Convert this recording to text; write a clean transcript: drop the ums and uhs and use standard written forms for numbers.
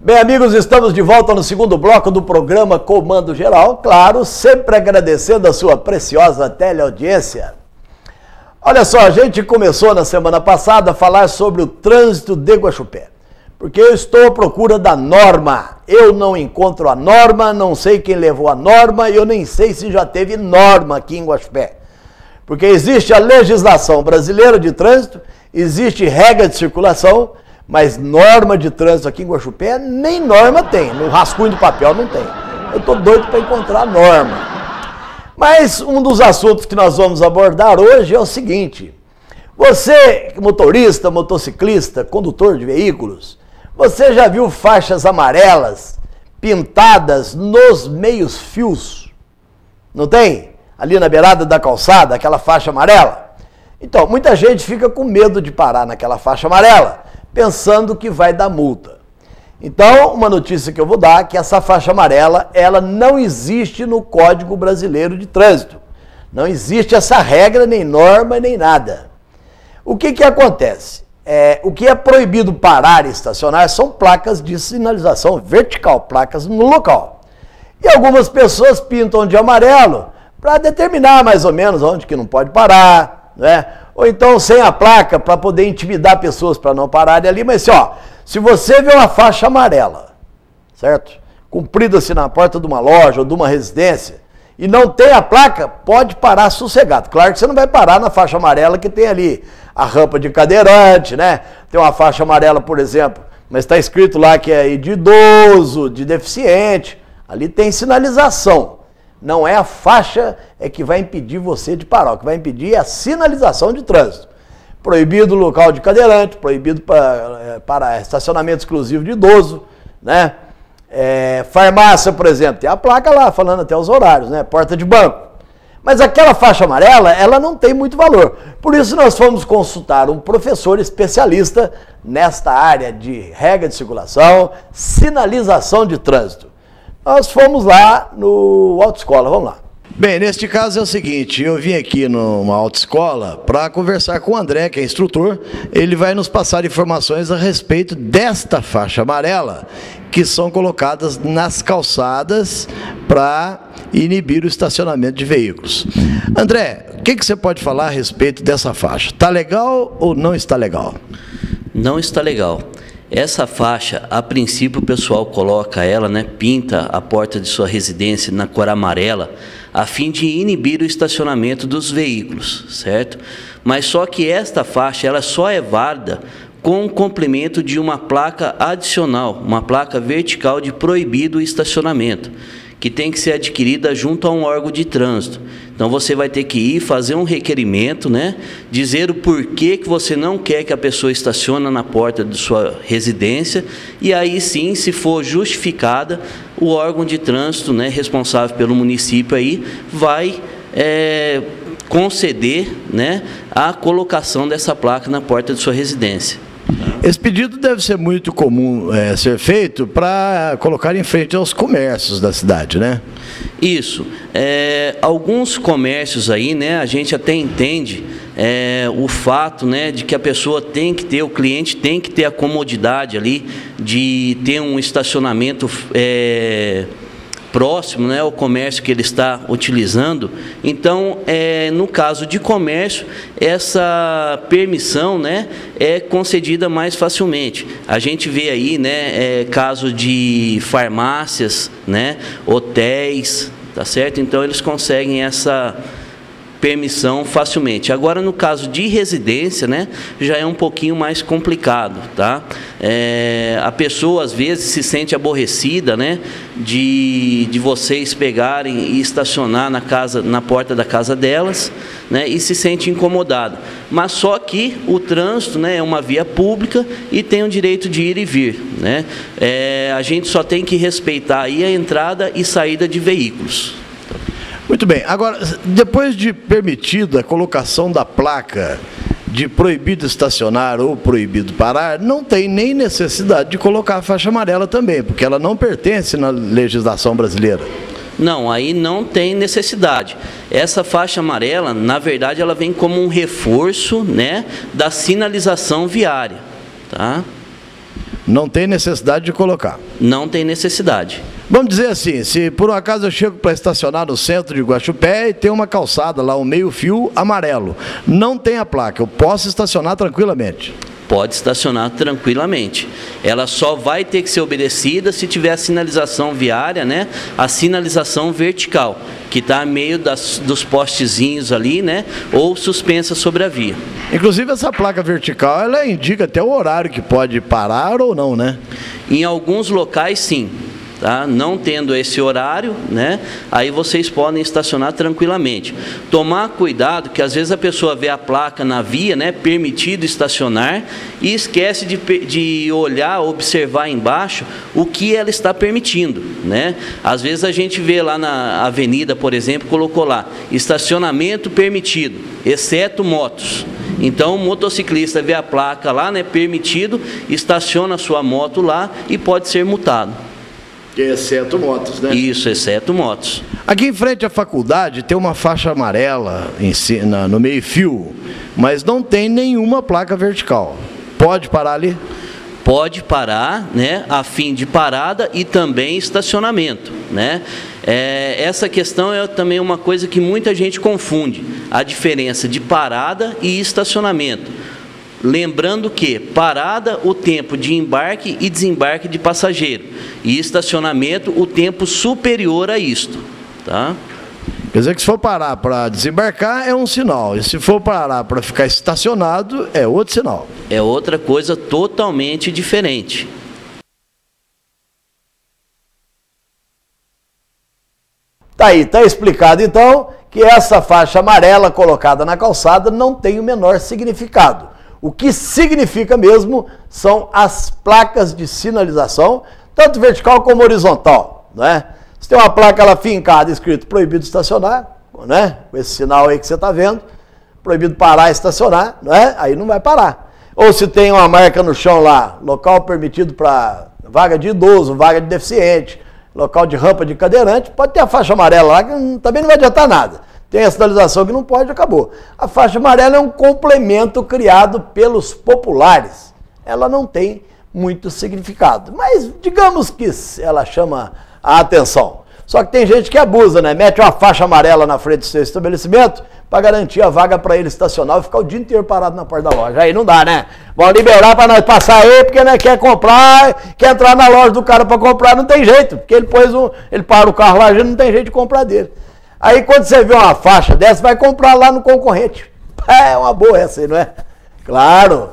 Bem, amigos, estamos de volta no segundo bloco do programa Comando Geral, claro, sempre agradecendo a sua preciosa teleaudiência. Olha só, a gente começou na semana passada a falar sobre o trânsito de Guaxupé, porque eu estou à procura da norma. Eu não encontro a norma, não sei quem levou a norma, e eu nem sei se já teve norma aqui em Guaxupé. Porque existe a legislação brasileira de trânsito, existe regra de circulação, mas norma de trânsito aqui em Guaxupé nem norma tem, no rascunho do papel não tem. Eu estou doido para encontrar a norma. Mas um dos assuntos que nós vamos abordar hoje é o seguinte: você, motorista, motociclista, condutor de veículos, você já viu faixas amarelas pintadas nos meios fios? Não tem? Ali na beirada da calçada, aquela faixa amarela? Então, muita gente fica com medo de parar naquela faixa amarela, pensando que vai dar multa. Então, uma notícia que eu vou dar é que essa faixa amarela, ela não existe no Código Brasileiro de Trânsito. Não existe essa regra, nem norma, nem nada. O que acontece? O que é proibido parar e estacionar são placas de sinalização vertical, placas no local. E algumas pessoas pintam de amarelo para determinar mais ou menos onde que não pode parar, né? Ou então sem a placa para poder intimidar pessoas para não pararem ali, mas assim, ó, se você vê uma faixa amarela, certo? Cumprida assim na porta de uma loja ou de uma residência e não tem a placa, pode parar sossegado. Claro que você não vai parar na faixa amarela que tem ali a rampa de cadeirante, né? Tem uma faixa amarela, por exemplo, mas está escrito lá que é de idoso, de deficiente, ali tem sinalização. Não é a faixa que vai impedir você de parar, o que vai impedir é a sinalização de trânsito. Proibido local de cadeirante, proibido para estacionamento exclusivo de idoso, né? Farmácia, por exemplo, tem a placa lá falando até os horários, né? Porta de banco. Mas aquela faixa amarela, ela não tem muito valor. Por isso nós fomos consultar um professor especialista nesta área de regra de circulação, sinalização de trânsito. Nós fomos lá no autoescola, vamos lá. Bem, neste caso é o seguinte, eu vim aqui numa autoescola para conversar com o André, que é instrutor. Ele vai nos passar informações a respeito desta faixa amarela, que são colocadas nas calçadas para inibir o estacionamento de veículos. André, o que você pode falar a respeito dessa faixa? Está legal ou não está legal? Não está legal. Essa faixa, a princípio o pessoal coloca ela, né, pinta a porta de sua residência na cor amarela, a fim de inibir o estacionamento dos veículos, certo? Mas só que esta faixa, ela só é válida com o complemento de uma placa adicional, uma placa vertical de proibido estacionamento, que tem que ser adquirida junto a um órgão de trânsito. Então você vai ter que ir fazer um requerimento, né? Dizer o porquê que você não quer que a pessoa estacione na porta de sua residência, e aí sim, se for justificada, o órgão de trânsito, né, responsável pelo município aí, vai conceder, né, a colocação dessa placa na porta de sua residência. Esse pedido deve ser muito comum ser feito para colocar em frente aos comércios da cidade, né? Isso. Alguns comércios aí, né, a gente até entende o fato, né, de que a pessoa tem que ter, o cliente tem que ter a comodidade ali de ter um estacionamento próximo, né, ao comércio que ele está utilizando. Então, no caso de comércio, essa permissão, né, é concedida mais facilmente. A gente vê aí, né, caso de farmácias, né, hotéis, tá certo? Então, eles conseguem essa permissão facilmente. Agora, no caso de residência, né, já é um pouquinho mais complicado, tá? A pessoa, às vezes, se sente aborrecida, né, de vocês pegarem e estacionar na porta da casa delas, né, e se sente incomodada. Mas só que o trânsito, né, é uma via pública e tem o direito de ir e vir, né? A gente só tem que respeitar aí a entrada e saída de veículos. Muito bem. Agora, depois de permitida a colocação da placa de proibido estacionar ou proibido parar, não tem nem necessidade de colocar a faixa amarela também, porque ela não pertence na legislação brasileira. Não, aí não tem necessidade. Essa faixa amarela, na verdade, ela vem como um reforço, né, da sinalização viária, tá? Não tem necessidade de colocar. Não tem necessidade. Vamos dizer assim, se por um acaso eu chego para estacionar no centro de Guaxupé e tem uma calçada lá, um meio-fio amarelo, não tem a placa, eu posso estacionar tranquilamente? Pode estacionar tranquilamente. Ela só vai ter que ser obedecida se tiver a sinalização viária, né? A sinalização vertical, que está no meio dos postezinhos ali, né? Ou suspensa sobre a via. Inclusive essa placa vertical, ela indica até o horário que pode parar ou não, né? Em alguns locais, sim. Tá? Não tendo esse horário, né? Aí vocês podem estacionar tranquilamente. Tomar cuidado, que às vezes a pessoa vê a placa na via, né? Permitido estacionar, e esquece de olhar, observar embaixo o que ela está permitindo, né? Às vezes a gente vê lá na avenida, por exemplo, colocou lá, estacionamento permitido, exceto motos. Então o motociclista vê a placa lá, né? Permitido, estaciona a sua moto lá e pode ser multado. Exceto motos, né? Isso, exceto motos. Aqui em frente à faculdade tem uma faixa amarela no meio-fio, mas não tem nenhuma placa vertical. Pode parar ali? Pode parar, né, a fim de parada e também estacionamento, né? Essa questão é também uma coisa que muita gente confunde, a diferença de parada e estacionamento. Lembrando que parada, o tempo de embarque e desembarque de passageiro, e estacionamento, o tempo superior a isto, tá? Quer dizer que se for parar para desembarcar é um sinal, e se for parar para ficar estacionado é outro sinal. É outra coisa totalmente diferente. Tá aí, tá explicado então que essa faixa amarela colocada na calçada não tem o menor significado. O que significa mesmo são as placas de sinalização, tanto vertical como horizontal, né? Se tem uma placa lá fincada escrito proibido estacionar, né? Com esse sinal aí que você está vendo, proibido parar e estacionar, né? Aí não vai parar. Ou se tem uma marca no chão lá, local permitido para vaga de idoso, vaga de deficiente, local de rampa de cadeirante, pode ter a faixa amarela lá que também não vai adiantar nada. Tem a sinalização que não pode, acabou. A faixa amarela é um complemento criado pelos populares. Ela não tem muito significado, mas digamos que ela chama a atenção. Só que tem gente que abusa, né? Mete uma faixa amarela na frente do seu estabelecimento para garantir a vaga para ele estacionar e ficar o dia inteiro parado na porta da loja. Aí não dá, né? Vão liberar para nós passar aí porque né, quer comprar, quer entrar na loja do cara para comprar, não tem jeito, porque ele para o carro lá, a gente não tem jeito de comprar dele. Aí quando você vê uma faixa dessa, vai comprar lá no concorrente. É uma boa essa aí, não é? Claro.